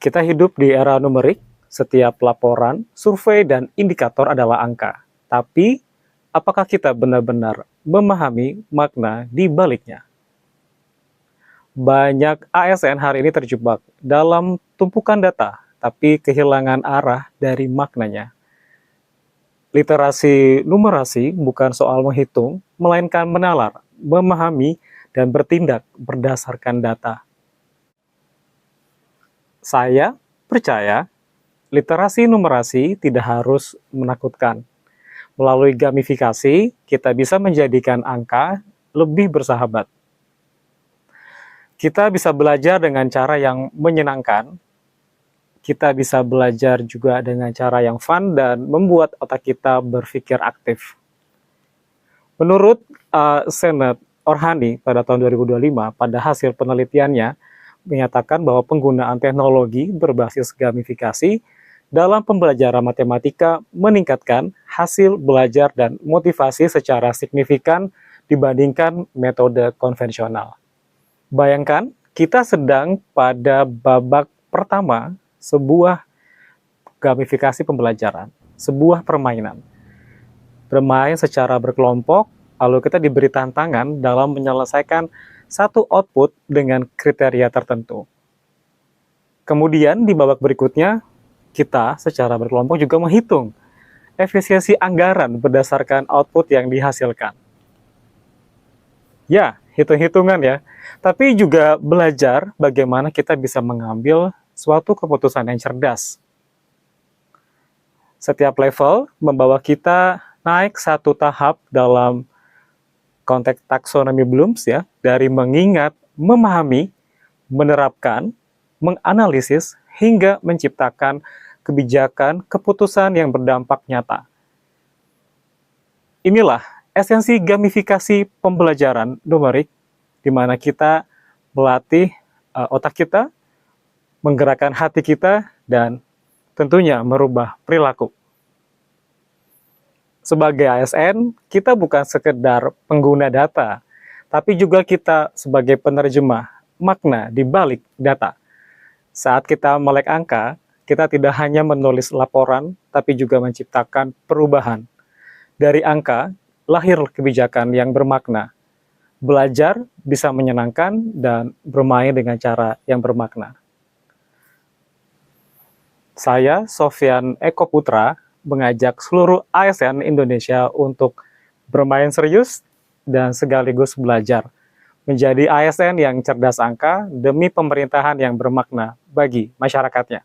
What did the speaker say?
Kita hidup di era numerik, setiap laporan, survei, dan indikator adalah angka. Tapi, apakah kita benar-benar memahami makna di baliknya? Banyak ASN hari ini terjebak dalam tumpukan data, tapi kehilangan arah dari maknanya. Literasi numerasi bukan soal menghitung, melainkan menalar, memahami, dan bertindak berdasarkan data. Saya percaya literasi numerasi tidak harus menakutkan. Melalui gamifikasi, kita bisa menjadikan angka lebih bersahabat. Kita bisa belajar dengan cara yang menyenangkan. Kita bisa belajar juga dengan cara yang fun dan membuat otak kita berpikir aktif. Menurut Senat Orhani pada tahun 2025, pada hasil penelitiannya, menyatakan bahwa penggunaan teknologi berbasis gamifikasi dalam pembelajaran matematika meningkatkan hasil belajar dan motivasi secara signifikan dibandingkan metode konvensional. Bayangkan, kita sedang pada babak pertama sebuah gamifikasi pembelajaran, sebuah permainan. Bermain secara berkelompok, lalu kita diberi tantangan dalam menyelesaikan satu output dengan kriteria tertentu. Kemudian di babak berikutnya, kita secara berkelompok juga menghitung efisiensi anggaran berdasarkan output yang dihasilkan. Ya, hitung-hitungan ya, tapi juga belajar bagaimana kita bisa mengambil suatu keputusan yang cerdas. Setiap level membawa kita naik satu tahap dalam konteks taksonomi Bloom ya, dari mengingat, memahami, menerapkan, menganalisis, hingga menciptakan kebijakan keputusan yang berdampak nyata. Inilah esensi gamifikasi pembelajaran numerik, di mana kita melatih otak kita, menggerakkan hati kita, dan tentunya merubah perilaku. Sebagai ASN, kita bukan sekedar pengguna data, tapi juga kita sebagai penerjemah makna di balik data. Saat kita melek angka, kita tidak hanya menulis laporan, tapi juga menciptakan perubahan. Dari angka, lahir kebijakan yang bermakna. Belajar bisa menyenangkan dan bermain dengan cara yang bermakna. Saya, Sofyan Eko Putra, mengajak seluruh ASN Indonesia untuk bermain serius dan sekaligus belajar menjadi ASN yang cerdas angka demi pemerintahan yang bermakna bagi masyarakatnya.